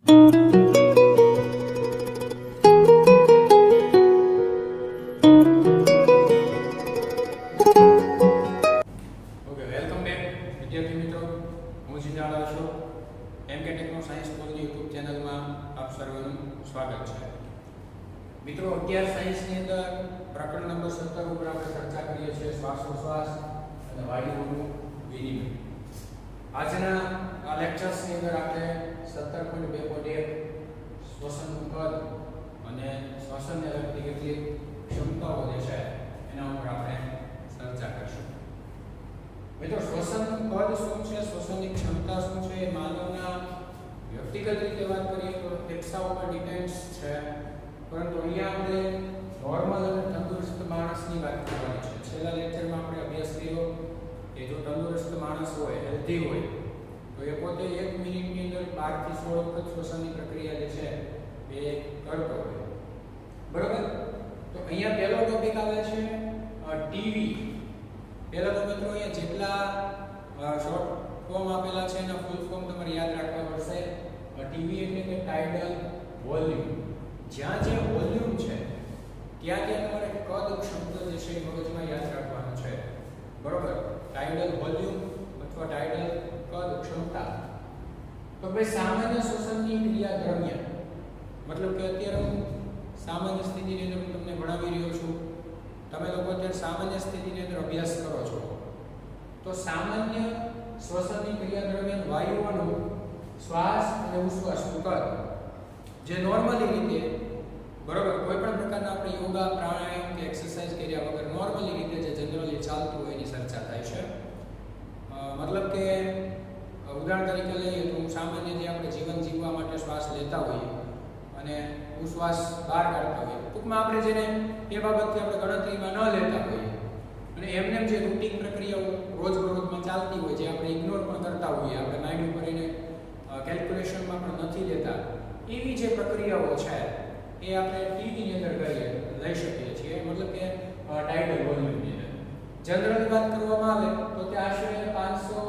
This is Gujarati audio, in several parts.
વેલકમ બેક વિદ્યાર્થી મિત્રો, હું જીજાળા છું. એમકે ટેકનો સાયન્સ સ્કૂલની યુટ્યુબ ચેનલમાં આપ સર્વનું સ્વાગત છે. મિત્રો, 11 સાયન્સની અંદર પ્રકરણ નંબર 17 ઉપર આપણે ચર્ચા કરીએ છીએ શ્વાસોશ્વાસ અને વાયુઓનું વિનિમય. આજના આ લેક્ચર્સની અંદર આપણે 17.2.1 શ્વસનનું કદ અને શ્વસનને લગતી કેટલીક ક્ષમતાઓ જે છે એના ઉપર આપણે ચર્ચા કરીશું. મિત્રો, શ્વસનનું કદ શું છે, શ્વસનની ક્ષમતા શું છે, એ માનવના વ્યક્તિગત રીતે વાત કરીએ તો ફેફસાઓ પર ડિપેન્ડ્સ છે, પરંતુ અહીંયા આપણે નોર્મલ અને તંદુરસ્ત માણસની વાત કરવાની છે. છેલ્લા લેક્ચરમાં આપણે અભ્યાસ કર્યો કે જો તંદુરસ્ત માણસ હોય, હેલ્ધી હોય, તો એ પોતે 1 મિનિટની અંદર 12 થી 16 વખત શ્વસનની પ્રક્રિયા જે છે એ કરતો હોય. બરોબર? તો અહીંયા પહેલો ટોપિક આવે છે ટીવી. પહેલા તો મિત્રો અહીંયા જેટલા શોર્ટ ફોર્મ આપેલા છે એના ફૂલ ફોર્મ તમારે યાદ રાખવા પડશે. ટીવી એટલે કે ટાઇડલ વોલ્યુમ. જ્યાં જે વોલ્યુમ છે ત્યાં તમારે કદ ક્ષમતા જે છે એ મગજમાં યાદ રાખવાનું છે. બરોબર? ટાઇડલ વોલ્યુમ અથવા ટાઇડલ કદ ક્ષમતા. તો ભાઈ સામાન્ય શ્વસનની ક્રિયા દરમિયાન, મતલબ કે અત્યારે હું સામાન્ય સ્થિતિની અંદર હું તમને ભણાવી રહ્યો છું, તમે લોકો અત્યારે સામાન્ય સ્થિતિની અંદર અભ્યાસ કરો છો, તો સામાન્ય શ્વસનની ક્રિયા દરમિયાન વાયુઓનું શ્વાસ અને ઉશ્વાસનું કદ જે નોર્મલી રીતે, બરોબર, કોઈ પણ પ્રકારના આપણે યોગા, પ્રાણાયામ કે એક્સરસાઇઝ કર્યા વગર નોર્મલી રીતે જે જનરલી ચાલતું હોય એની ચર્ચા થાય છે. મતલબ કે ઉદાહરણ તરીકે લઈએ તો સામાન્ય જે આપણે જીવન જીવવા માટે શ્વાસ લેતા હોઈએ અને ઉશ્વાસ બહાર કાઢતા હોઈએ, ટૂંકમાં આપણે જેને એ બાબતથી આપણે ગણતરીમાં ન લેતા હોઈએ અને એમને જે રૂટીન પ્રક્રિયાઓ રોજબરોજમાં ચાલતી હોય, જે આપણે ઇગ્નોર પણ કરતા હોઈએ, આપણે માઇન્ડ ઉપર એને કેલ્ક્યુલેશનમાં પણ નથી લેતા, એવી જે પ્રક્રિયાઓ છે એ આપણે ટીવીની અંદર લઈ શકીએ છીએ. મતલબ કે ટાઇડલ વોલ્યુમની અંદર જનરલી વાત કરવામાં આવે તો તે આશરે 500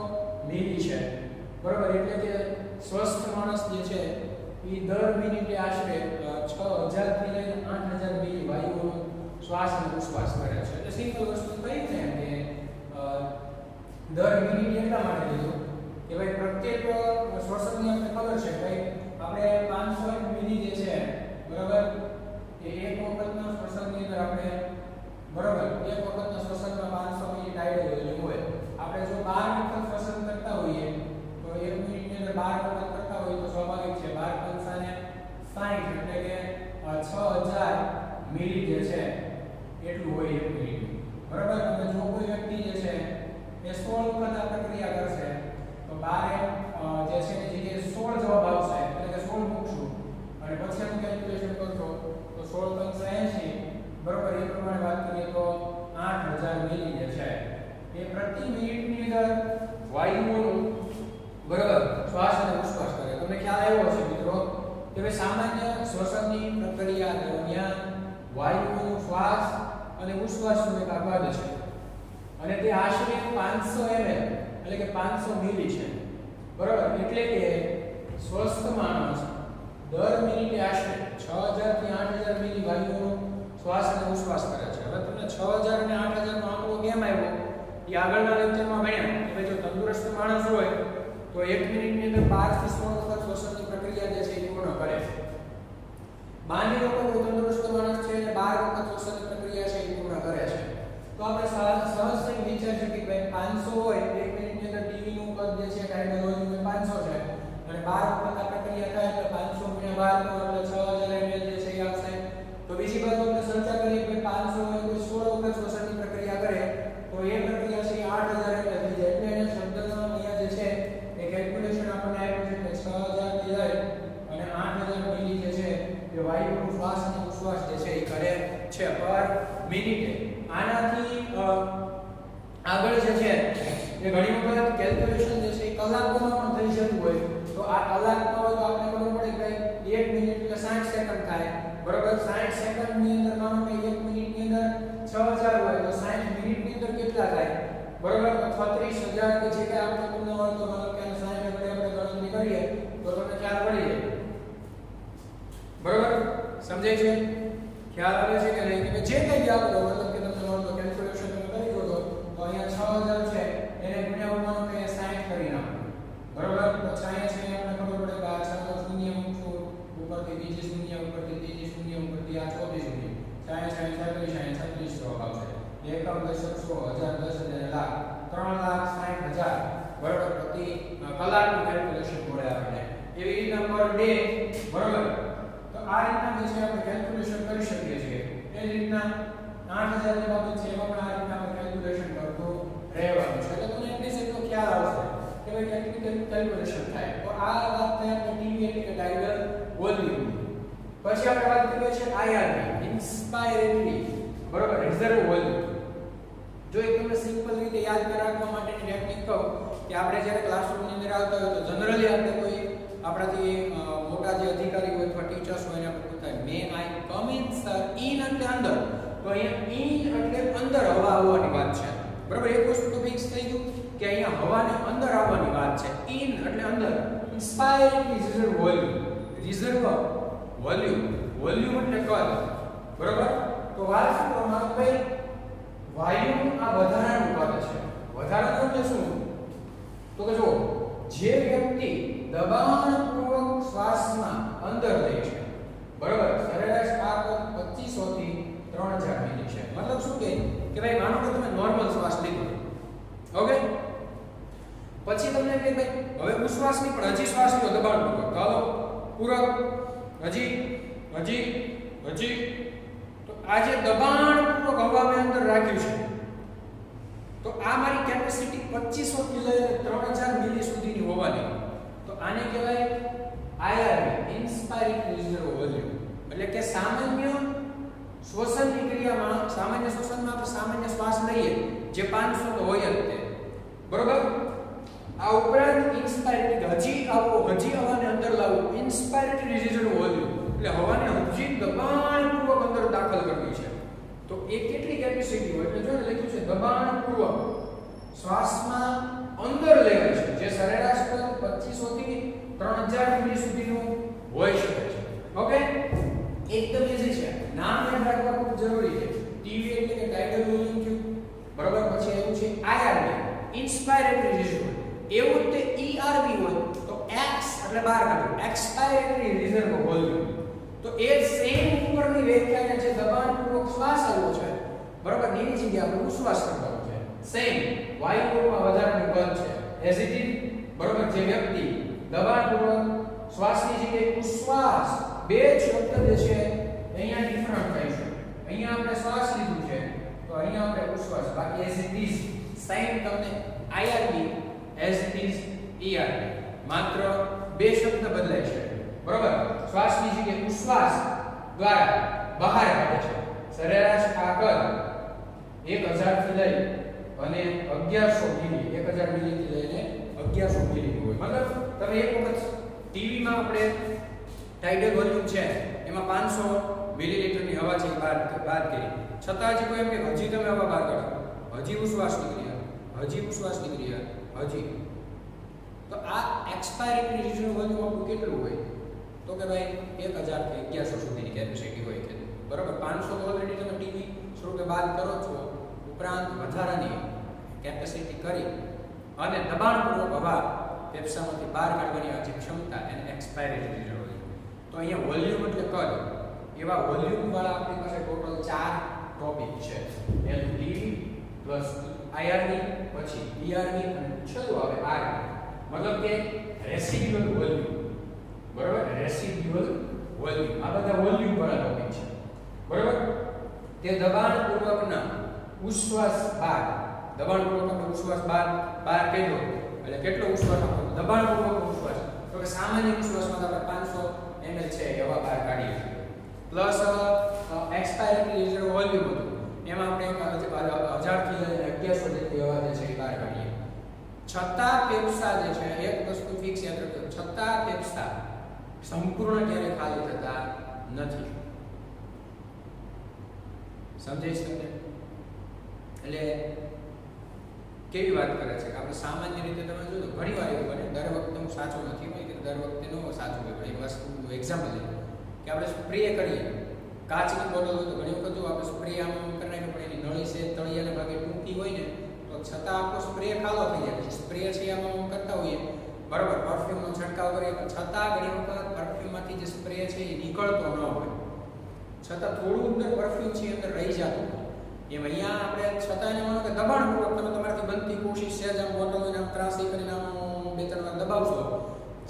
મિલી છે. બરોબર? એટલે કે સ્વસ્થ માણસ જે છે એ દર મિનિટે આશરે 6000 થી લઈને 8000 મિલી વાયુઓનો શ્વાસ અને ઉશ્વાસ કરે છે. એટલે સિમ્પલ વસ્તુ કહી ને કે દર મિનિટ એટલા માટે લીધું કે ભાઈ પ્રત્યેક શ્વસનની આપણે ખબર છે ભાઈ આપણે 500 મિલી જે છે, બરાબર, એ એક વખતના શ્વસનની અંદર આપણે, બરાબર, એક વખતના શ્વસનમાં 500 મિલી ટાઇડલ વોલ્યુમ હોય. આપણે જો 12 વખત શ્વસન કરતા હોઈએ તો 1 મિનિટની અંદર 12 વખત કરતા હોઈએ તો સ્વાભાવિક છે 12 પંચાને 60 એટલે કે 6000 મિલી જે છે એટલું હોય 1 મિનિટ. બરાબર? અને જો કોઈ વ્યક્તિ જે છે એ 16 વખત આ પ્રક્રિયા કરશે તો 12 જે છે એ જગ્યાએ 16 જવાબ આવશે, એટલે કે 16 મૂકશું અને પછી એનું કેલ્ક્યુલેશન કરશો તો 16 પંચા 80, બરાબર, એ પ્રમાણે વાત કરીએ તો 8000 મિલી જે છે એ પ્રતિ મિનિટની અંદર વાયુઓનું, બરાબર, શ્વાસ અને ઉશ્વાસ કરે. તમને ખ્યાલ આવ્યો હશે મિત્રો કે ભાઈ સામાન્ય શ્વસનની પ્રક્રિયા દરમિયાન વાયુઓનું શ્વાસ અને ઉશ્વાસનું એક કદ છે અને તે આશરે 500 ml એટલે કે 500 મિલી છે. બરાબર? એટલે કે સ્વસ્થ માણસ દર મિનિટે આશરે 6000 થી 8000 મિલી વાયુઓનો શ્વાસ અને ઉશ્વાસ કરે છે. હવે તમને 6000 અને 8000 નો આંકડો કેમ આવ્યો એ આગળના લેક્ચરમાં ભણ્યા કે જો તંદુરસ્ત માણસ હોય તો 1 મિનિટની અંદર 12 થી 16 વખત શ્વસનની પ્રક્રિયા જે છે એ પૂર્ણ કરે છે. માની લો કે કોઈ તંદુરસ્ત માણસ છે અને 12 વખત શ્વસનની પ્રક્રિયા છે એ પૂર્ણ કરે છે, તો આપણે સહજથી વિચારી શકીએ કે 500 હોય 1 મિનિટની અંદર ટીવી નું કદ જે છે ટાઇડલ વોલ્યુમ 500 છે અને 12 વખત આ પ્રક્રિયા થાય એટલે 500 * 12 એટલે 6000 ml જે છે એ આવશે. તો બીજી બાજુ આપણે ચર્ચા કરીએ કે 500 હોય કોઈ 16 વખત શ્વસનની પ્રક્રિયા કરે તો એ પ્રક્રિયા છે 8000 ml થઈ જાય. એટલે એને શબ્દનો અહીંયા જે છે એ કેલ્ક્યુલેશન આપણને આવ્યું છે કે 6000 થી લઈ અને 8000 મિલી જે છે એ વાયુનો શ્વાસ અને ઉશ્વાસ જે છે એ કરે છે પર મિનિટે. આનાથી આગળ જે છે એ ઘણી વખત કેલ્ક્યુલેશન જે છે એ કલાકોમાં પણ થઈ જતું હોય, તો આ કલાકમાં હોય તો આપણે ખબર પડે કે 1 મિનિટ એટલે 60 સેકન્ડ થાય. બરોબર? 60 સેકન્ડની અંદર માનો કે 1 મિનિટની અંદર 6000 હોય તો 60 મિનિટની અંદર કેટલા થાય? બરોબર? 36000 કે જે કે આપણે તમને હોય તો માનો કે 60 વડે આપણે ગણતરી કરીએ તો તમને ખ્યાલ પડી જાય સમજાય છે? ખ્યાલ આવે છે કે નહીં? કે જે કંઈ યાદ કરો મતલબ કે તમને નોંધો કેલ્ક્યુલેશન તમે કરી દો તો અહીંયા 6000 છે એને ગુણ્યા ઉપરનો કે 60 કરી નાખો. બરોબર? તો 60 છે આપણે ખબર પડે કે આ 6 નો શૂન્ય મૂકશું ઉપરથી બીજી શૂન્ય ઉપરથી ત્રીજી શૂન્ય ઉપરથી આ ચોથી શૂન્ય 60 60 36 જવાબ આવશે. એકમ દશક 100 હજાર 10 અને લાખ 3,60,000 બરોબર પ્રતિ કલાકનું કેલ્ક્યુલેશન મળે આપણને. એવી રીતના પર ડે બરોબર. તો આ રીતના જે છે આપણે કેલ્ક્યુલેશન કરી શકીએ છીએ. એ જ રીતના 8000 ની બાબત છે એમાં પણ આ રીતના આપણે કેલ્ક્યુલેશન કરતું રહેવાનું છે. એટલે તમને એટલી એટલો ખ્યાલ આવશે કે ભાઈ કેલ્ક્યુલેશન કેલ્ક્યુલેશન થાય. તો આ વાત થઈ આપણે ટીવી એટલે કે ટાઇડલ વોલ્યુમ. પછી આપણે વાત કરીએ છીએ આઈઆરવી ઇન્સ્પાયરેટરી બરોબર રિઝર્વ વોલ્યુમ. જો એક તમને સિમ્પલ રીતે યાદ રાખવા માટેની ટેકનિક કહું કે આપણે જ્યારે ક્લાસરૂમની અંદર આવતા હોય તો જનરલી આપણે કોઈ આપણાથી મોટા જે અધિકારી હોય અથવા ટીચર્સ હોય એને આપણે પૂછતા મે આઈ કમ ઇન સર. ઇન એટલે અંદર. તો અહીંયા ઇન એટલે અંદર હવા આવવાની વાત છે. બરાબર? એક વસ્તુ તો ફિક્સ થઈ ગયું કે અહીંયા હવાને અંદર આવવાની વાત છે. ઇન એટલે અંદર. Inspiring reserve volume. Reserve volume. Volume એટલે કદ. બરાબર? તો વાત શું કરવામાં ભાઈ વાયુ આ વધારાનું કદ છે. વધારાનું એટલે શું? તો કે જો જે વ્યક્તિ દબાણપૂર્વક શ્વાસમાં અંદર લે છે બરાબર સરેરાશ આ કદ 2500 થી 3000 મિલી છે. મતલબ શું કે ભાઈ માનો કે તમે નોર્મલ શ્વાસ લીધો ઓકે પછી તમને કે ભાઈ હવે ઉશ્વાસ ની પણ હજી શ્વાસ લો દબાણપૂર્વક ચાલો પૂરક હજી તો આ જે દબાણપૂર્વક હવા મેં અંદર રાખ્યું છે તો આ મારી કેપેસિટી 2500 થી લઈને 3000 મિલી સુધીની હોવાની. તો આને કહેવાય આઈઆરવી ઇન્સ્પાયરિંગ રિઝર્વ વોલ્યુમ. એટલે કે સામાન્ય શ્વસનની ક્રિયામાં સામાન્ય શ્વસનમાં આપણે સામાન્ય શ્વાસ લઈએ જે 500 તો હોય જ તે બરોબર. આ ઉપરાંત ઇન્સ્પાયરિંગ હજી હવાને અંદર લાવવું ઇન્સ્પાયરિંગ રિઝર્વ વોલ્યુમ એટલે હવાને હજી દબાણપૂર્વક અંદર દાખલ કરવી છે. તો એ કેટલી કેપેસિટી હોય એટલે જો લખ્યું છે દબાણપૂર્વક શ્વાસમાં અંદર લેવાય છે જે સરેરાશ કદ 2500 થી 3000 મિલી સુધીનું હોઈ શકે છે. ઓકે એકદમ ઈઝી છે. નામ યાદ રાખવા ખૂબ જરૂરી છે. ટીવી એટલે કે ટાઇડલ વોલ્યુમ થયું બરાબર. પછી એવું છે આઈઆરવી ઇન્સ્પાયરેટરી રિઝર્વ. એવું તે ઈઆરવી હોય તો એક્સ એટલે બહાર કાઢો એક્સપાયરેટરી રિઝર્વ વોલ્યુમ. તો એ સેમ ઉપરની વ્યાખ્યાને જે દબાણપૂર્વક શ્વાસ આવ્યો છે બરાબર એની જગ્યાએ આપણે ઉશ્વાસ કરવાનો છે. સેમ વાયુમાં વધારાનું કદ છે એઝ ઇટ ઇઝ બરાબર. જે વ્યક્તિ દબાણપૂર્વક શ્વાસની જગ્યાએ ઉશ્વાસ બે શબ્દ જે છે અહીંયા ડિફરન્ટ થાય છે. અહીંયા આપણે શ્વાસ લીધું છે તો અહીંયા આપણે ઉશ્વાસ બાકી એઝ ઇટ ઇઝ સેમ તમને આઈઆરવી એઝ ઇટ ઇઝ ઈઆરવી માત્ર બે શબ્દ બદલાય છે બરાબર. શ્વાસની જગ્યાએ ઉશ્વાસ દ્વારા બહાર કાઢે છે. સરેરાશ આ કદ 1000 થી લઈ અને 1100 મિલી 1000 મિલી થી લઈને 1100 મિલી હોય. મતલબ તમે એક વખત ટીવી માં આપણે ટાઇડલ વોલ્યુમ છે એમાં 500 મિલીલીટરની હવા છે બહાર કરી છતાં હજી કોઈ એમ કે હજી તમે હવા બહાર કાઢો હજી ઉશ્વાસ નીકળી હજી તો આ એક્સપાયરેટરી રિઝર્વ વોલ્યુમ આપણું કેટલું હોય તો કે ભાઈ 1000 થી 1100 સુધીની કેપેસિટી હોય કે બરાબર. 500 તો ઓલરેડી તમે ટીવી સ્વરૂપે બાદ કરો છો ઉપરાંત વધારાની કેપેસિટી કરી અને દબાણપૂર્વક હવા ફેફસામાંથી બહાર કાઢવાની આ જે ક્ષમતા એને એક્સપાયરેટરી રિઝર્વ વોલ્યુમ. તો અહીંયા વોલ્યુમ એટલે કદ. એવા વોલ્યુમ વાળા આપણી પાસે ટોટલ 4 ટોપિક છે. પહેલું ટીવી પ્લસ આઈઆરવી પછી ઈઆરવી અને છેલ્લું આવે આરવી. મતલબ કે રેસિડ્યુઅલ વોલ્યુમ બરાબર. રેસિડ્યુઅલ વોલ્યુમ આ બધા વોલ્યુમ વાળા ટોપિક છે બરાબર. તે દબાણપૂર્વકના ઉશ્વાસ બહાર દબાણપૂર્વકનો ઉશ્વાસ બહાર કાઢ્યો એટલે કેટલો ઉશ્વાસ આપો દબાણપૂર્વકનો ઉશ્વાસ તો કે સામાન્ય ઉશ્વાસમાં આપણે 500 ml છે એ હવા બહાર કાઢીએ પ્લસ એક્સપાયરેટરી રિઝર્વ વોલ્યુમ હતું એમાં આપણે 1000 થી 1100 જેટલી હવા જે છે એ બહાર કાઢીએ. છતાં ફેફસા જે છે એક વસ્તુ ફિક્સ યાદ રાખજો છતાં ફેફસા સંપૂર્ણ ક્યારે ખાલી થતા નથી. સમજાય છે તમને? એટલે કેવી વાત કરે છે કે આપણે સામાન્ય રીતે તમે જોજો ઘણી વાર એવું બને દર વખતે હું સાચો નથી હોય કે દર વખતે નો સાચું હોય. એક વસ્તુ એક્ઝામ્પલ લઈએ કે કે આપણે સ્પ્રે કરીએ, કાચની બોટલ હોય તો ઘણી વખત જો આપણે સ્પ્રે આમ કરી નાખીએ પણ એની નળી છે તળિયાના ભાગે ટૂંકી હોય ને તો છતાં આપણો સ્પ્રે ખાલો થઈ જાય. પછી સ્પ્રે છે આમાં કરતા હોઈએ બરાબર, પરફ્યુમનો છંટકાવ કરીએ પણ છતાં ઘણી વખત પરફ્યુમમાંથી જે સ્પ્રે છે એ નીકળતો ન હોય, છતાં થોડું અંદર પરફ્યુમ છે અંદર રહી જતું. એમ અહીંયા આપણે છતાં એને માનો કે દબાણપૂર્વક તમે તમારાથી બનતી કોશિશ છે જ આમ બોટલને આમ ત્રાસી કરીને આમ 2-3 વાર દબાવશો,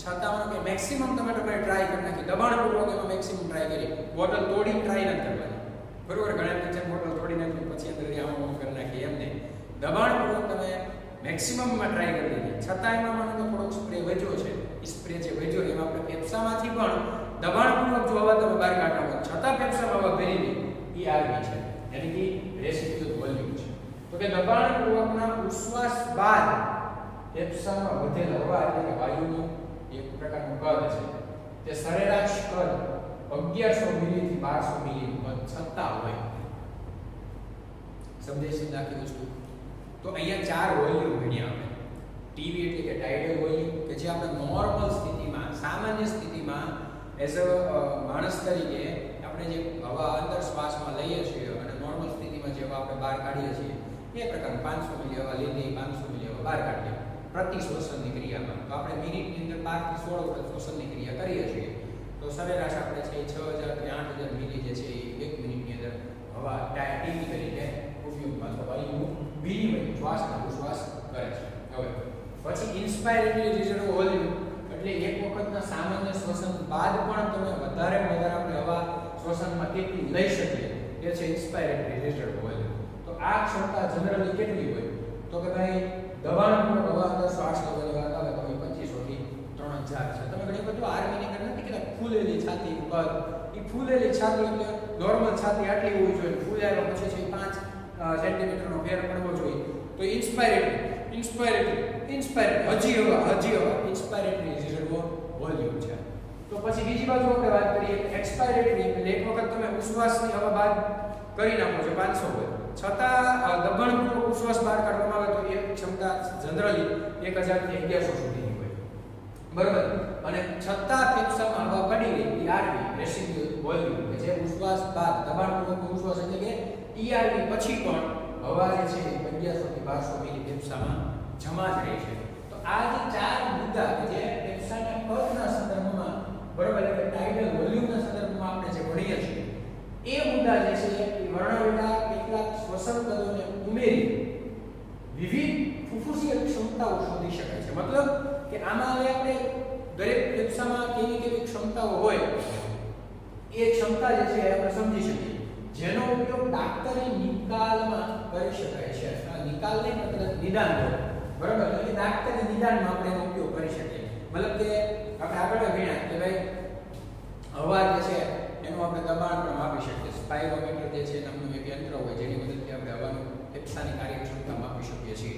છતાં માનો કે મેક્સિમમ તમે ટ્રાય કરી નાખી, દબાણપૂર્વક એમાં મેક્સિમમ ટ્રાય કરી, બોટલ તોડીને ટ્રાય નથી કરવાની બરોબર. ઘણા કિચન બોટલ તોડી નાખી પછી અંદર આમ કરી નાખી, એમ નહીં, દબાણપૂર્વક તમે મેક્સિમમમાં ટ્રાય કરી દીધી, છતાં એમાં માનો કે થોડોક સ્પ્રે વધ્યો છે, એ સ્પ્રે જે વધ્યો એમાં આપણે ફેફસામાંથી પણ દબાણપૂર્વક જો હવા તમે બહાર કાઢો છતાં ફેફસામાં હવા ભરી નહીં, એ આવી છે, यानी कि रेसिड्यूअल वॉल्यूम છે. તો કે દબાણપૂર્વકના ઉશ્વાસ બાદ ફેફસામાં વધેલ હવા એટલે કે વાયુનું એક પ્રકારનું કદ છે, તે સરેરાશ કદ 1100 મિલી થી 1200 મિલી કદ છતાં હોય. સમજાય છે આખી વસ્તુ? તો અહીંયા ચાર વોલ્યુમ ભણ્યા આપણે. ટીવી એટલે કે ટાઇડલ વોલ્યુમ કે જે આપણે નોર્મલ સ્થિતિમાં, સામાન્ય સ્થિતિમાં એઝ અ માણસ તરીકે આપણે જે હવા અંદર શ્વાસમાં લઈએ છીએ અને નોર્મલ સ્થિતિમાં જે હવા આપણે બહાર કાઢીએ છીએ એ પ્રકારની 500 મિલી હવા લીધી, 500 મિલી હવા બહાર કાઢીએ પ્રતિ શ્વસનની ક્રિયામાં. તો આપણે મિનિટની અંદર 5 થી 16 વખત શ્વસનની ક્રિયા કરીએ છીએ. તો સરેરાશ આપણે છે 6000 થી 8000 મિલી જે છે એ 1 મિનિટની અંદર હવા ટીવી તરીકે ઉપયોગમાં થવાનું વિનિમય શ્વાસનો ઉશ્વાસ કરે છે. હવે પછી ઇન્સ્પાયરેટરી રિઝર્વ વોલ્યુમ એટલે એક વખતના સામાન્ય શ્વસન બાદ પણ તમે વધારે આપણે હવા શ્વસનમાં કેટલી લઈ શકીએ એ છે ઇન્સ્પાયરેટરી રિઝર્વ વોલ્યુમ. તો આ ક્ષમતા જનરલી કેટલી હોય? તો કે ભાઈ દબાણપૂર્વક હવા અંદર શ્વાસ લેવાની વાત આવે તો 2500 થી 3000 છે. તમે ઘણી બધું આર્મીની અંદર નથી કે ફૂલેલી છાતી ઉપર, એ ફૂલેલી છાતી એટલે નોર્મલ છાતી આટલી હોવી જોઈએ, ફૂલાયેલો પછી છે 5 સેન્ટીમીટરનો ફેર પડવો જોઈએ. તો ઇન્સ્પાયરેટરી હજી હવા ઇન્સ્પાયરેટરી રિઝર્વ વોલ્યુમ છે. તો પછી બીજી બાજુ આપણે વાત કરીએ એક્સપાયરેટરી એટલે એક વખત તમે ઉશ્વાસની હવા બહાર કરી નાખો છો 500 હોય, છતાં દબાણપૂર્વક ઉશ્વાસ બહાર કાઢવામાં આવે તો એ ક્ષમતા જનરલી 1000 થી 1100 સુધીની હોય બરાબર. અને છતાં ફેફસામાં હવા પડી ગઈ ટીઆરવી રેસિડ્યુઅલ વોલ્યુમ કે જે ઉશ્વાસ બાદ દબાણપૂર્વક ઉશ્વાસ એટલે કે ટીઆરવી પછી પણ હવા જે છે 1100 થી 1200 મિલી ફેફસામાં જમા જ રહે છે. તો આ જે ચાર મુદ્દા કે જે ફેફસાના કદના સંદર્ભમાં બરાબર એટલે ટાઇડલ વોલ્યુમના સંદર્ભમાં આપણે જે ભણીએ છીએ એ મુદ્દા જે છે એ વર્ણવેલા કેટલાક શ્વસન કદોને ઉમેરી વિવિધ ફુફુસીય ક્ષમતાઓ શોધી શકાય છે. મતલબ કે આમાં હવે આપણે દરેક ફેફસામાં કેવી ક્ષમતાઓ હોય એ ક્ષમતા જે છે આપણે સમજી શકીએ, જેનો ઉપયોગ ડાક્ટરી નિકાલમાં કરી શકાય છે. આ નિકાલ નહીં મતલબ નિદાન બરાબર, એટલે ડાક્ટરી નિદાનમાં આપણે એનો ઉપયોગ કરી શકીએ. મતલબ કે આપણે આગળ ભણ્યા કે ભાઈ હવા જે છે એનું આપણે દબાણ પણ માપી શકીએ. સ્પાયરોમીટર જે છે નામનું એક યંત્ર હોય જેની મદદથી આપણે હવાનું ફેફસાની કાર્યક્ષમતા માપી શકીએ છીએ.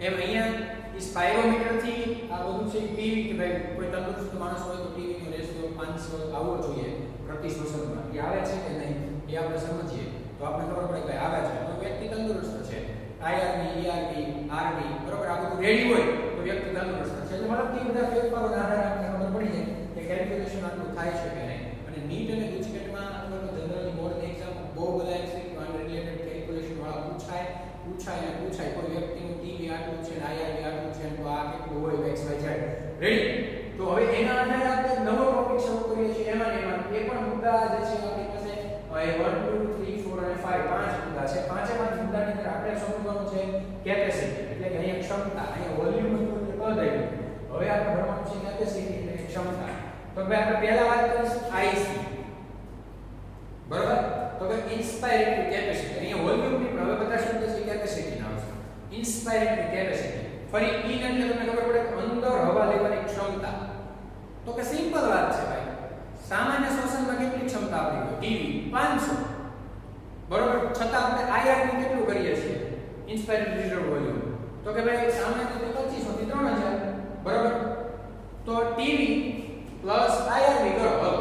એમ અહીંયા એ સ્પાયરોમીટરથી આ બધું છે ટીવી કે ભાઈ કોઈ તંદુરસ્ત માણસ હોય તો ટીવીનો રેશિયો 500 આવવો જોઈએ પ્રતિ શ્વસનમાં. એ આવે છે કે નહીં એ આપણે સમજીએ તો આપણે ખબર પડે કે આવે છે તો વ્યક્તિ તંદુરસ્ત છે. આઈઆરબી, ઈઆરબી, આરબી બરાબર આ બધું રેડી હોય તો વ્યક્તિ તંદુરસ્ત છે. એટલે મતલબ કે બધા ફેરફારોના આધારે આપણે ખબર પડી જાય કે કેલ્ક્યુલેશન આટલું થાય છે કે નહીં. અને નીટ અને ગુજકેટમાં અથવા તો જનરલી બોર્ડની એક્ઝામ બહુ બધા એમસીક્યુ આન રિલેટેડ કેલ્ક્યુલેશન વાળા પૂછાય કોઈ વ્યક્તિનું ટીવી આટલું છે ને આઈઆરબી આટલું છે તો આ કેટલું હોય એક્સ વાય ઝેડ રેડી. તો હવે એના આધારે આપણે નવો ટોપિક શરૂ કરીએ છીએ. એમાં એ પણ મુદ્દા જે છે આપણી પાસે 1 2 3 4 અને 5 પાંચ મુદ્દા છે. પાંચેમાં મુદ્દાની અંદર આપણે સમજવાનું છે કેપેસિટી એટલે કે અહીંયા ક્ષમતા, અહીંયા વોલ્યુમ હતું એટલે કદ આવ્યું. હવે આપણે ભણવાનું છે કેપેસિટી એટલે કે ક્ષમતા. તો ભાઈ આપણે પહેલા વાત કરીશું આઈસી બરાબર. તો કે ઇન્સ્પાયરેટરી કેપેસિટી અહીંયા વોલ્યુમ ની હવે બધા શબ્દ છે કેપેસિટી ના આવશે. ઇન્સ્પાયરેટરી કેપેસિટી ફરી ઇન એટલે તમને ખબર પડે કે અંદર હવા લેવાની ક્ષમતા. તો કે સિમ્પલ વાત છે ભાઈ, સામાન્ય શ્વસનમાં કેટલી ક્ષમતા આપણી હોય ટીવી 500 બરોબર, છતાં આપણે આઈઆરબી કેટલું કરીએ છીએ ઇન્સ્પાયરેટરી રિઝર્વ વોલ્યુમ તો કે ભાઈ સામાન્ય રીતે 2500 થી 3000 બરોબર. તો ટીવી પ્લસ આઈઆરબી કરો હલો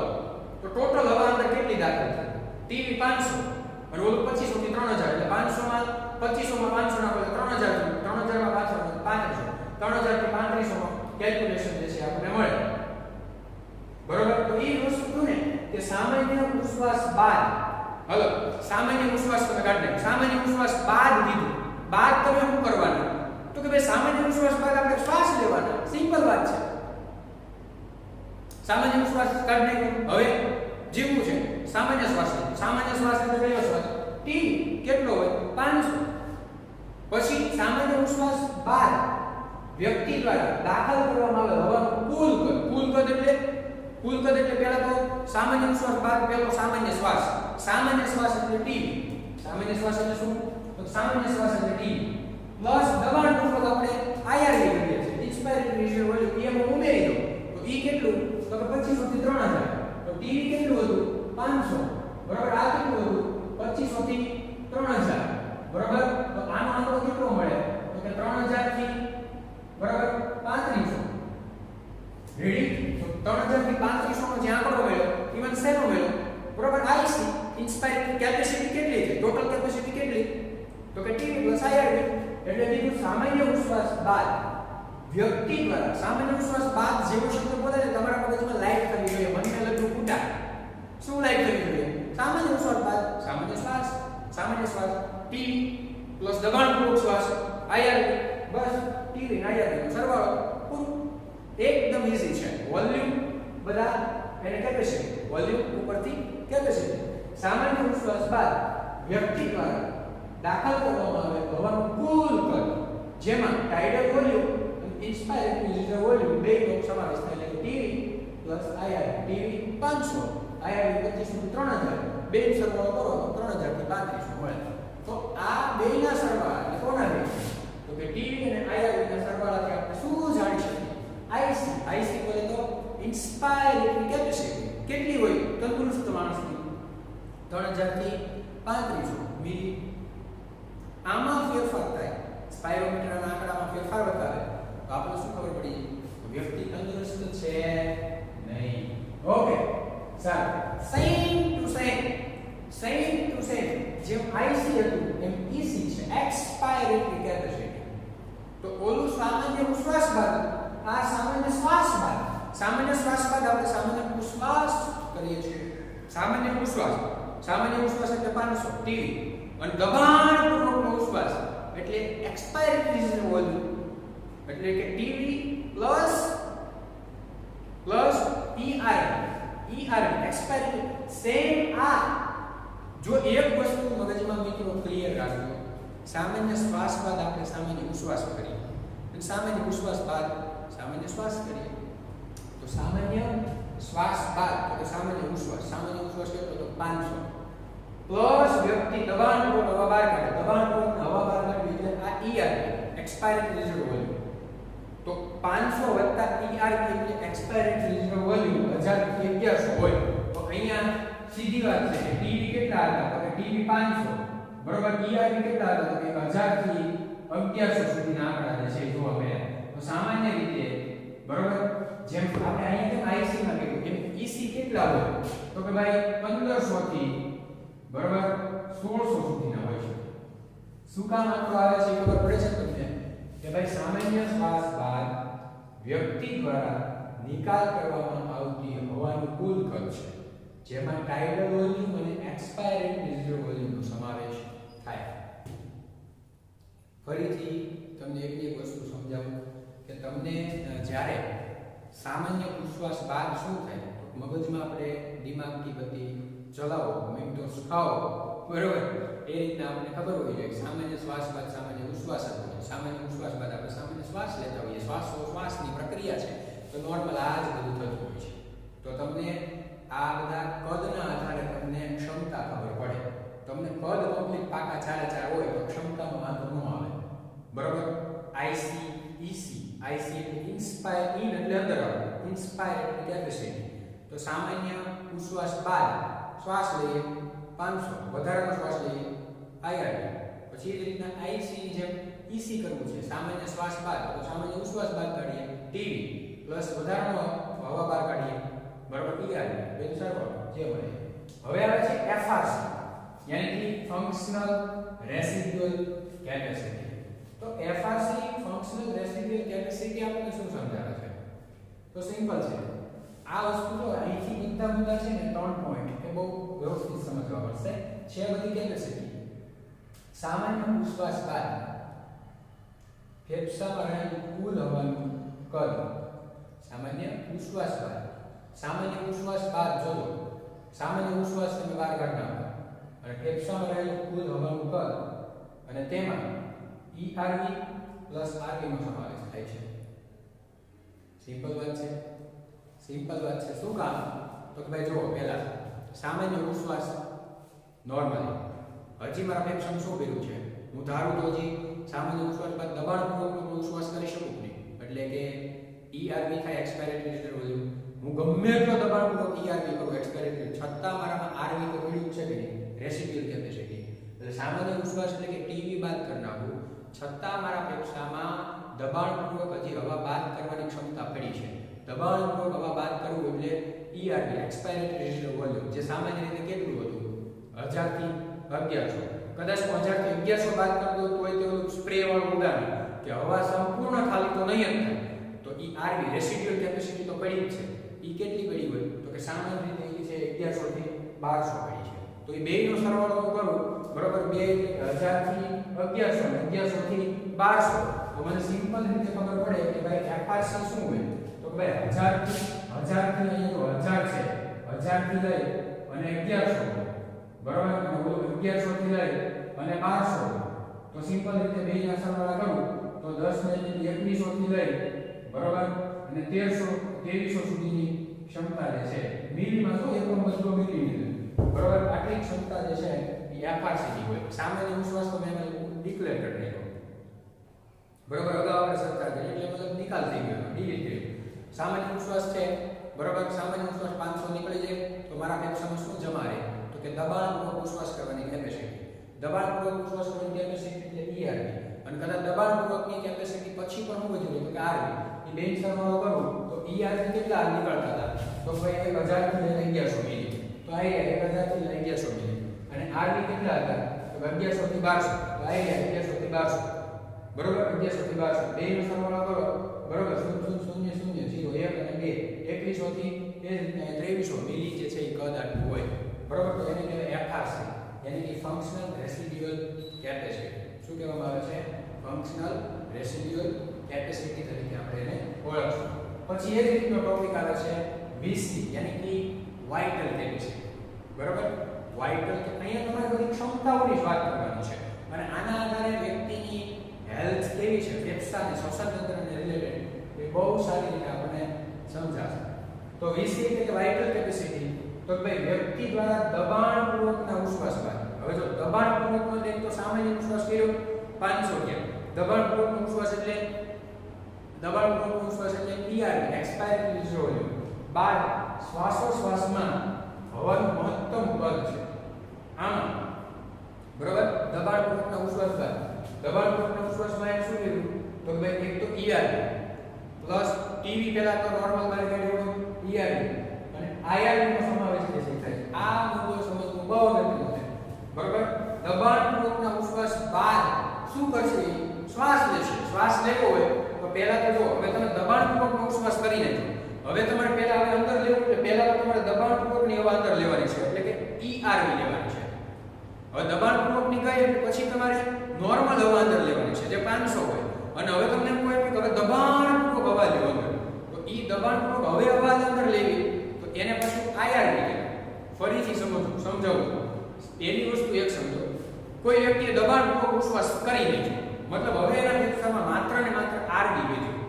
તો ટોટલ હવા અંદર કેટલી દાખલ થાય? ટીવી 500 અને ઓલું 2500 થી 3000 એટલે 500 માં 2500 માં 500 નાખો એટલે 3000 3000 માં 500 3000 થી 3500 માં કેલ્ક્યુલેશન જે છે આપણને મળે બરોબર. તો એ વસ્તુ ને કે કે સામાન્ય ઉચ્છ્વાસ બાદ હલો સામાન્ય ઉચ્છ્વાસ તમે કાઢી નાખો સામાન્ય ઉચ્છ્વાસ બાદ લીધું બાદ તમે શું કરવાનું તો કે ભાઈ સામાન્ય ઉચ્છ્વાસ બાદ આપણે શ્વાસ લેવાના સિમ્પલ વાત છે સામાન્ય ઉચ્છ્વાસ કાઢી નાખો હવે જીવવું છે સામાન્ય શ્વાસ એટલે કયો શ્વાસ ટી કેટલો હોય 500 પછી સામાન્ય ઉચ્છ્વાસ બાદ વ્યક્તિ દ્વારા દાખલ કરવામાં આવે હવાનું કુલ કદ એટલે પહેલા તો સામાન્ય ઉચ્છ્વાસ બાદ પહેલો સામાન્ય શ્વાસ એટલે ટી સામાન્ય શ્વાસ એટલે શું તો સામાન્ય શ્વાસ એટલે ટી પ્લસ દબાણ પૂર્વક આપણે આઈઆરવી કરીએ છીએ ઇન્સ્પાયરેટરી રેશિયો વોલ્યુમ પીએમ ઉમેરી દો તો ઈ કેટલું તો કે 2500 થી 3000 તો ટી કેટલું હતું 500 બરાબર આ કેટલું હતું 2500 થી 3000 બરાબર તો આનો આંકડો કેટલો મળે તો કે 3000 થી બરાબર 3500 રેડી તો 3000 થી 3500 નો જે આંકડો મળ્યો ઇવન શેનો મળ્યો બરાબર આઈસી ઇન્સ્પાયરેટરી કેપેસિટી કેટલી છે ટોટલ કેપેસિટી કેટલી તો કે ટી પ્લસ આઈઆરવી એટલે કીધું સામાન્ય ઉચ્છ્વાસ બાદ વ્યક્તિ દ્વારા સામાન્ય ઉચ્છ્વાસ બાદ જેવો શબ્દ બોલાય તમારા મગજમાં લાઈટ કરવી જોઈએ મનને લગતું કુટા શું લાઈટ કરવી જોઈએ સામાન્ય ઉચ્છ્વાસ બાદ સામાન્ય શ્વાસ ટી પ્લસ દબાણપૂર્વક શ્વાસ આઈઆરવી બસ ટી ને આઈઆરવી નો સરવાળો પૂરું એકદમ ઈઝી છે વોલ્યુમ બધા એને કેપેસિટી વોલ્યુમ ઉપરથી કેપેસિટી સામાન્ય ઉચ્છ્વાસ બાદ વ્યક્તિ દ્વારા દાખલ કરવામાં આવે હવાનું કુલ કદ જેમાં ટાઇડલ વોલ્યુમ અને ઇન્સ્પાયરેટરી રેશિયો વોલ્યુમ બેનો સમાવેશ થાય એટલે ટીવી પ્લસ આઈઆરવી ટીવી 500 આઈઆરવી 2500 થી 3000 બે સરવાળો કરો તો 3000 થી 3500 મળે તો આ બેના સરવાળા એટલે કોના બે તો કે ટીવી અને આઈઆરવી ના સરવાળાથી આપણે શું જાણી શકીએ આઈસી બોલે તો ઇન્સ્પાયરેટરી કેપેસિટી કેટલી હોય તંદુરસ્ત માણસની 3000 થી 3500 મિલી આમાં ફેરફાર થાય સ્પાયરોમીટરના આંકડામાં ફેરફાર બતાવે તો આપણે શું ખબર પડી વ્યક્તિ તંદુરસ્ત છે નહીં ઓકે સારું સેમ ટુ સેમ જેમ આઈસી હતું એમ ઈસી છે એક્સપાયરેટરી કેપેસિટી તો ઓલું સામાન્ય ઉચ્છ્વાસ બાદ આ સામાન્ય શ્વાસ બાદ આપણે સામાન્ય ઉચ્છ્વાસ કરીએ છીએ સામાન્ય ઉચ્છ્વાસ એટલે 500 ટીવી અને દબાણપૂર્વકનો ઉચ્છ્વાસ એટલે એક્સપાયરેટરી રેશિયો વોલ્યુમ એટલે કે ટીવી પ્લસ ઈઆરવી એક્સપાયરેટરી સેમ આ જો એક વસ્તુ મગજમાં મિત્રો ક્લિયર રાખજો સામાન્ય શ્વાસ બાદ આપણે સામાન્ય ઉચ્છ્વાસ કરીએ અને સામાન્ય ઉચ્છ્વાસ બાદ સામાન્ય શ્વાસ કરીએ તો સામાન્ય શ્વાસ બાદ તો સામાન્ય ઉચ્છ્વાસ કેટલો તો 500 પ્લસ વ્યક્તિ દબાણપૂર્વક હવા બહાર કાઢે હવા બહાર કાઢવી એટલે આ ઈઆરવી એક્સપાયરેટરી રેશિયો વોલ્યુમ તો 500 વત્તા ઈઆરવી એટલે એક્સપાયરેટરી રેશિયો વોલ્યુમ 1000 થી 1100 હોય તો અહીંયા સીધી વાત છે કે ટીવી કેટલા હતા તો કે ટીવી 500 બરોબર ઈઆરવી કેટલા હતા તો કે 1000 થી 1100 સુધીના આંકડા જે છે જોવા મળ્યા તો સામાન્ય રીતે બરોબર જેમ આપણે અહીંયા આઈસી માં કીધું એમ ઈસી કેટલા હોય તો કે ભાઈ 1500 થી બરોબર 1600 સુધીના હોય છે શું કામ આટલો આવે છે ખબર પડે છે તમને કે ભાઈ સામાન્ય શ્વાસ બાદ વ્યક્તિ દ્વારા નિકાલ કરવામાં આવતી હવાનું કુલ કદ છે જેમાં ટાઇડલ વોલ્યુમ અને એક્સપાયરેટરી રેશિયો વોલ્યુમનો સમાવેશ થાય ફરીથી તમને એક વસ્તુ સમજાવું કે તમને જ્યારે સામાન્ય ઉચ્છ્વાસ બાદ શું થાય તો મગજમાં આપણે દિમાગની બધી ચલાવો મિનિટો ખાઓ બરોબર એ રીતના આપણને ખબર હોવી જોઈએ સામાન્ય શ્વાસ બાદ સામાન્ય ઉચ્છ્વાસ થતો સામાન્ય ઉચ્છ્વાસ બાદ આપણે સામાન્ય શ્વાસ લેતા હોઈએ શ્વાસોશ્વાસની પ્રક્રિયા છે તો નોર્મલ આ જ બધું થતું હોય છે તો તમને આ બધા કદના આધારે તમને ક્ષમતા ખબર પડે તમને કદ કમ્પ્લીટ પાકા 4 હોય તો ક્ષમતામાં વાંધો ન આવે બરોબર આઈસી ઈસી આઈસી એટલે ઇન્સ્પાયર એટલે અંદર આવે ઇન્સ્પાયરેટરી કેપેસિટી તો સામાન્ય ઉચ્છ્વાસ બાદ શ્વાસ લઈએ 500 વધારાનો શ્વાસ લઈએ આઈઆરવી પછી એ રીતના આઈસી ની જેમ ઈસી કરવું છે સામાન્ય શ્વાસ બાદ તો સામાન્ય ઉચ્છ્વાસ બાદ કાઢીએ ટીવી પ્લસ વધારાનો હવા બહાર કાઢીએ બરાબર ઈઆરવી બેન સરવાળો જે મળે હવે આવે છે એફઆરસી યાની કે ફંક્શનલ રેસિડ્યુઅલ કેપેસિટી તો એફઆરસી ફંક્શનલ રેસિડ્યુઅલ કેપેસિટી આપણને શું સમજાવે છે તો સિમ્પલ છે આ વસ્તુ જો અહીંથી મુદ્દા છે ને 3 પોઈન્ટ એ બહુ વ્યવસ્થિત સમજવા પડશે. છે બધી કેપેસિટી. સામાન્ય ઉચ્છ્વાસ બાદ ફેફસામાં રહેલું કુલ હવાનું કદ. સામાન્ય ઉચ્છ્વાસ બાદ જોજો. સામાન્ય ઉચ્છ્વાસ તમે બહાર કાઢી નાખો અને ફેફસામાં રહેલું કુલ હવાનું કદ અને તેમાં ERV પ્લસ RV નો સમાવેશ થાય છે. સિમ્પલ વાત છે. શું કામ? તો કે ભાઈ જુઓ, પહેલા સામાન્ય ઉચ્છ્વાસ નોર્મલી હજી મારા ફેફસામાં શું કર્યું છે, હું ધારું તો હજી સામાન્ય ઉચ્છ્વાસ બાદ દબાણપૂર્વકનો ઉચ્છ્વાસ કરી શકું નહીં. એટલે કે ERV થાય એક્સપાયરેટરી રેશિયો વોલ્યુમ. હું ગમે એટલો દબાણપૂર્વક ERV કરું એક્સપાયરેટરી, છતાં મારામાં RV તો મળ્યું છે કે નહીં, રેસિડ્યુઅલ કેપેસિટી. એટલે સામાન્ય ઉચ્છ્વાસ એટલે કે TB બાદ કરી નાખું, છતાં મારા ફેફસામાં દબાણપૂર્વક હજી હવા બાદ કરવાની ક્ષમતા પડી છે. દબાણપૂર્વક હવા બાદ કરવું એટલે ERV એક્સપાયરેટરી રેશિયો વોલ્યુમ, જે સામાન્ય રીતે કેટલું હતું, 1000 થી 1100. કદાચ 1000 થી 1100 બાદ કરી દો તોય તે ઓલું સ્પ્રે વાળું ઉદાહરણ કે હવા સંપૂર્ણ ખાલી તો નહીં જ થાય, તો ERV રેસિડ્યુઅલ કેપેસિટી તો પડી જ છે. ઈ કેટલી પડી હોય તો કે સામાન્ય રીતે ઈ છે 1100 થી 1200 પડી છે. તો એ બેયનો સરવાળો હું કરું બરોબર, 1000 થી 1100 અને 1100 થી 1200, તો મને સિમ્પલ રીતે ખબર પડે કે ભાઈ FRC શું હોય. તો કે ભાઈ 1000 થી અહીંયા તો 1000 છે, 1000 થી લઈ અને 1100 બરોબર, અને 1100 થી લઈ અને 1200, તો સિમ્પલ રીતે બેયના સરવાળા કરું તો 10 ને 2100 થી લઈ બરોબર અને 2300 સુધીની ક્ષમતા જે છે મિલીમાં શું એકમ બદલો મિલીમીટર બરોબર, આટલી ક્ષમતા જે છે એ FRC ની હોય. સામાન્ય ઉચ્છ્વાસ તો મેં ડિક્લેર કરી નાખ્યો બરોબર, અગાઉ આપણે ચર્ચા કરી એટલે મતલબ નિકાલ થઈ ગયો, ડિલીટ થઈ ગયો. સામાન્ય ઉચ્છ્વાસ છે બરોબર, સામાન્ય ઉચ્છ્વાસ 500 નીકળી જાય તો મારા ફેફસામાં શું જમા રહે તો કે દબાણપૂર્વક ઉચ્છ્વાસ કરવાની કેપેસિટી. દબાણપૂર્વક ઉચ્છ્વાસ કરવાની કેપેસિટી એટલે ERV, અને કદાચ દબાણપૂર્વકની કેપેસિટી પછી પણ હું વધ્યું તો કે RV. એ બેન સરવાળો કરું તો ERV કેટલા નીકળતા હતા તો ભાઈ 1000 થી લઈને 1100 મિલી, તો આ 1000 થી લઈને 1100 મિલી, અને RV કેટલા હતા તો 1100 થી 1200, તો આ 1100 થી 1200 બરોબર, 1100 થી 1200 બેનો સરવાળો કરો બરોબર, 0 0 0 0 1 અને 2 2100 થી 2300 મિલી જે છે એ કદ આટલું હોય બરોબર. તો એને કહેવાય FRC, યાની કે ફંક્શનલ રેસિડ્યુઅલ કેપેસિટી. શું કહેવામાં આવે છે? ફંક્શનલ રેસિડ્યુઅલ કેપેસિટી તરીકે આપણે એને ઓળખશું. પછી એ જ રીતનો ટોપિક આવે છે VC, યાની કે વાઇટલ કેપેસિટી બરોબર. વાઇટલ કે અહીંયા તમારે બધી ક્ષમતાઓની જ વાત કરવાની છે, અને આના આધારે વ્યક્તિની હેલ્થ કેવી છે, ફેફસા અને શ્વસન તંત્રને રિલેટેડ એ બહુ સારી રીતે આપણને સમજાશે. તો VC એટલે કે વાઇટલ કેપેસિટી, તો ભાઈ વ્યક્તિ દ્વારા દબાણપૂર્વકના ઉચ્છ્વાસ બાદ. હવે જો દબાણપૂર્વકનો એક તો સામાન્ય ઉચ્છ્વાસ કર્યો 500 કે દબાણપૂર્વકનો ઉચ્છ્વાસ એટલે ERV એક્સપાયરેટરી રેશિયો વોલ્યુમ બાદ શ્વાસોશ્વાસમાં હવાનું મહત્તમ કદ છે. આમાં બરોબર, દબાણપૂર્વકના ઉચ્છ્વાસ બાદ દબાણપૂર્વકના ઉચ્છ્વાસમાં એક શું લીધું તો ભાઈ એક તો ERV પ્લસ TB પહેલા તો નોર્મલ બાર કાઢ્યો ERV અને IRV નો સમાવેશ થાય. આ મુદ્દો સમજવું બહુ અગત્યનો છે બરોબર. દબાણપૂર્વકના ઉચ્છ્વાસ બાદ શું કરશે? શ્વાસ લેશે. શ્વાસ લેવો હોય તો પહેલા તો જો હવે તમે દબાણપૂર્વકનો ઉચ્છ્વાસ કરી નાખો. હવે તમારે પહેલા હવે અંદર લેવું એટલે પહેલા તો તમારે દબાણપૂર્વકની હવા અંદર લેવાની છે, એટલે કે ERV લેવાની છે. હવે દબાણપૂર્વકની ગઈ એટલે પછી તમારે નોર્મલ હવા અંદર લેવાની છે જે 500 હોય, અને હવે તમને એમ કહે કે હવે દબાણપૂર્વક હવા લેવો અંદર, તો ઈ દબાણપૂર્વક હવે હવા અંદર લેવી તો એને પછી IRV કહેવાય. ફરીથી સમજાવું. પહેલી વસ્તુ એક સમજો, કોઈ વ્યક્તિએ દબાણપૂર્વક ઉચ્છ્વાસ કરી નાખ્યો મતલબ હવે એના ફેફસામાં માત્ર ને માત્ર RV વધ્યું.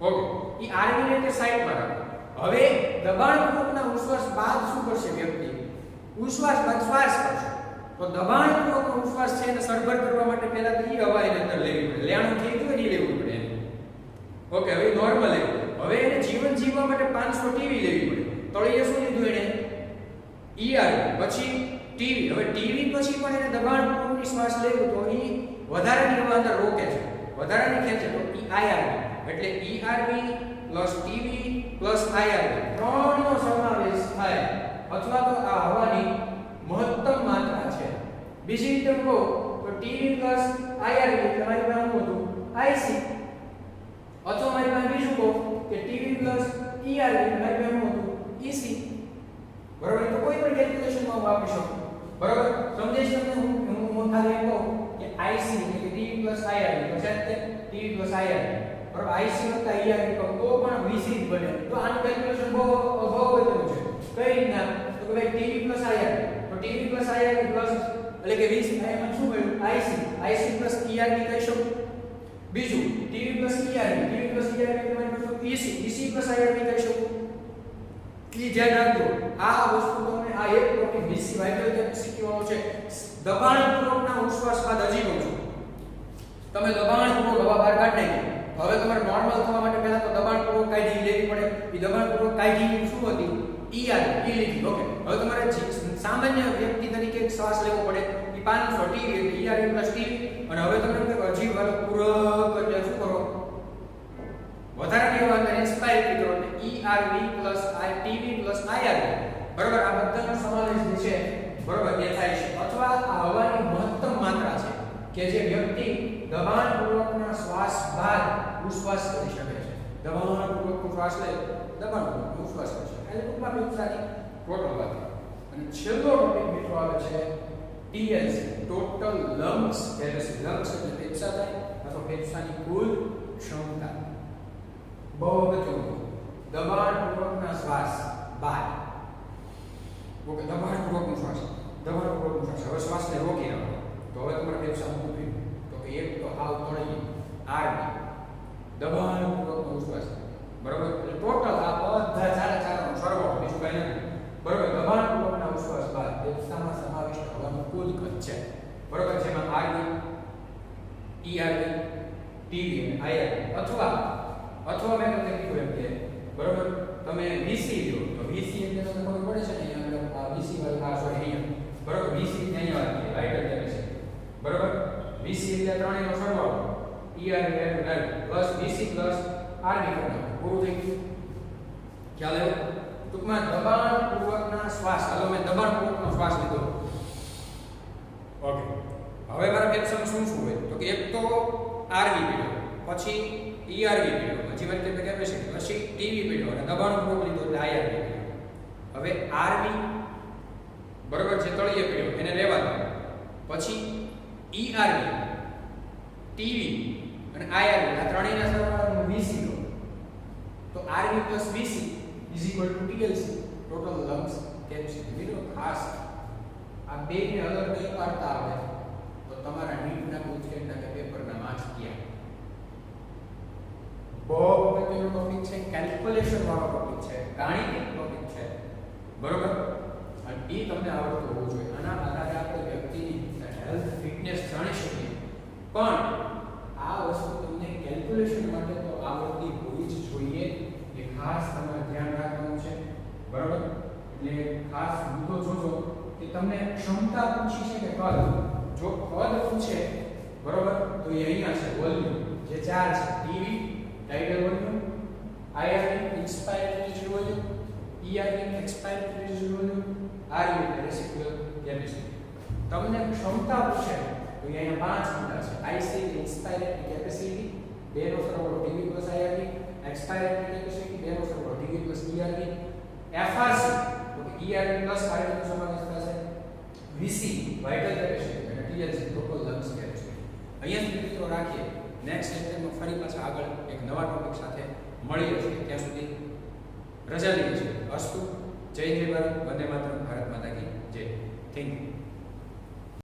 ઓકે, ઈ RV ને તે સાઈડમાં રાખો. હવે દબાણપૂર્વકના ઉચ્છ્વાસ બાદ શું કરશે વ્યક્તિ? ઉચ્છ્વાસ બાદ શ્વાસ કરશે. તો દબાણપૂર્વકનો ઉચ્છ્વાસ છે એને સરભર કરવા માટે પહેલા તો ઈ હવા એને અંદર લેવી પડે. લેણું થઈ ગયું નહીં લેવું પડે એને. ઓકે, હવે નોર્મલ લેવું. હવે એને જીવન જીવવા માટે 500 TB લેવી પડે. તો એ શું લીધું એને? ERV પછી TB. હવે TB પછી પણ એને દબાણપૂર્વકની શ્વાસ લેવું તો ઈ વધારાની હવા અંદર રોકે છે, વધારાની ખેંચે, તો ઈ IRV. એટલે ERV plus TB plus IRV ત્રણનો સમાવેશ થાય, અથવા તો આ હવાની મહત્તમ માત્રા છે. બીજી રીતે કહો તો TB પ્લસ IRV એટલે મારી પાસે શું હતું? IC. અથવા મારી પાસે બીજું કહો કે TB પ્લસ ERV એટલે શું હતું EC બરોબર તો કોઈ પણ કેલ્ક્યુલેશનમાં વાપરી શકો બરોબર સમજે છે તમને હું ખાલી એમ કહું કે IC એટલે કે TV + IRV પછી તે TV + IRV બરોબર IC + ERV તો પણ VC જ બને તો આનું કેલ્ક્યુલેશન બહુ અઘરું છે કઈ રીતના તો કે ભાઈ TV + IRV તો TV + IRV પ્લસ એટલે કે 20 એમાં શું મળ્યું IC + ERV કહી શકો બીજું TV + ERV તમારે કહો EC + IRV કહી શકો ઈ ધ્યાન રાખજો આ વસ્તુ તમને આ એક ટોપિક VC વાઇટલ કેપેસિટી વાળો છે દબાણપૂર્વકના ઉચ્છ્વાસવાદ હજી કહું છું તમે દબાણપૂર્વક હવા બહાર કાઢી નાખી હવે તમારે નોર્મલ થવા માટે પહેલા તો દબાણપૂર્વક કાઢી લેવી પડે ઈ દબાણપૂર્વક કાઢી શું હતી ERV ઈ લીધી ઓકે હવે તમારે સામાન્ય વ્યક્તિ તરીકે શ્વાસ લેવો પડે ઈ 500 ટી ERV + TV અને હવે તમને હજી વાળો પૂરક એટલે શું કરો વધારાની હવા ઇન્સ્પાયર કરો એટલે ERV + TV + IRV બરોબર આ બધાનો સમાવેશ છે બરોબર એ થાય છે અથવા આ હવાની મહત્તમ માત્રા છે કે જે વ્યક્તિ દબાણપૂર્વકના શ્વાસ બાદ ઉચ્છ્વાસ કરી શકે છે દબાણપૂર્વકનો શ્વાસ લે દબાણપૂર્વક ઉચ્છ્વાસ કરી શકે એટલે ટૂંકમાં ફેફસાની ટોટલ વાત અને છેલ્લો ટોપિક મિત્રો આવે છે TLC total lungs capacity lungs એટલે ફેફસા થાય અથવા ફેફસાની કુલ ક્ષમતા બહુ અગત્યનું દબાણપૂર્વકના શ્વાસ બાદ ઓકે દબાણપૂર્વકનો શ્વાસ હવે શ્વાસને રોકી રાખો તો હવે તમારે ફેફસા મૂકી તો કે એક તો હાવ તળી આરબી દબાણપૂર્વકનો શ્વાસ બરોબર એટલે ટોટલ આ બધા ચારેનો સરવાળો બીજું કઈ નથી બરોબર દબાણપૂર્વકના શ્વાસ બાદ ફેફસામાં સમાવિષ્ટ હવાનું કુલ કદ છે બરોબર જેમાં આરબી ERV TV અને IRV અથવા મેં તમને કીધું એમ કે બરોબર તમે VC લો તો VC એટલે તમને ખબર પડે છે ને અહીંયા આપણે VC વાળા આ સોરી અહીંયા બરોબર VC અહીંયા વાળા વાઇટલ કેપેસિટી બરોબર VC એટલે ત્રણેયનો સરવાળો ERV plus VC plus RV કરવાનો પૂરું થઈ ગયું ખ્યાલ આવ્યો ટૂંકમાં દબાણપૂર્વકના શ્વાસ હાલો મેં દબાણપૂર્વકનો શ્વાસ લીધો ઓકે હવે મારા ફેફસામાં શું હોય તો કે એક તો RV પીડ્યો પછી ERV પીડ્યો પછી મારી કેપેસિટી પછી TV પીડ્યો અને દબાણપૂર્વક લીધો એટલે IRV પીડ્યો હવે RV બરોબર છે તળિયે પીડ્યો એને રહેવા દો પછી ERV TV અને IRV આ ત્રણેયના સરવાળાનો VC લો તો RV + VC = TLC total lungs capacity મિત્રો ખાસ આ બે ને અલગ નહીં પાડતા આવે તો તમારા નીટના પૂછેના કે પેપરના માર્ક્સ ગયા બહુ અગત્યનો ટોપિક છે કેલ્ક્યુલેશન વાળો ટોપિક છે ગાણિતિક ટોપિક છે બરોબર અને એ તમને આવડતું હોવું જોઈએ આના આધારે આપણે વ્યક્તિની હેલ્થ ફિટનેસ જાણી શકીએ પણ આ વસ્તુ તમને કેલ્ક્યુલેશન માટે તો આવડતી હોવી જ જોઈએ એ ખાસ તમારે ધ્યાન રાખવાનું છે બરોબર એટલે ખાસ મુદ્દો જોજો કે તમને ક્ષમતા પૂછી છે કે કદ જો કદ પૂછે બરોબર તો એ અહીંયા છે વોલ્યુમ જે ચાર છે TV tidal volume IRV inspired residual volume ERV expired residual volume RV residual capacity તમને ક્ષમતા પૂછે તો અહીંયા પાંચ મુદ્દા છે IC ઇન્સ્પાયર્ડ કેપેસિટી બેનો સરવાળો TV + IRV એક્સપાયર્ડ કેપેસિટી બેનો સરવાળો TV + ERV FRC તો કે ERV + IRV નો સમાવેશ થશે VC વાઇટલ કેપેસિટી અને TLC ટોટલ લંગ્સ કેપેસિટી અહીંયા સુધી મિત્રો રાખીએ નેક્સ્ટ લેક્ચરમાં ફરી પાછા આગળ એક નવા ટોપિક સાથે મળીએ છીએ ત્યાં સુધી રજા લઈએ છીએ અસ્તુ જય ભારત વંદે માતરમ ભારત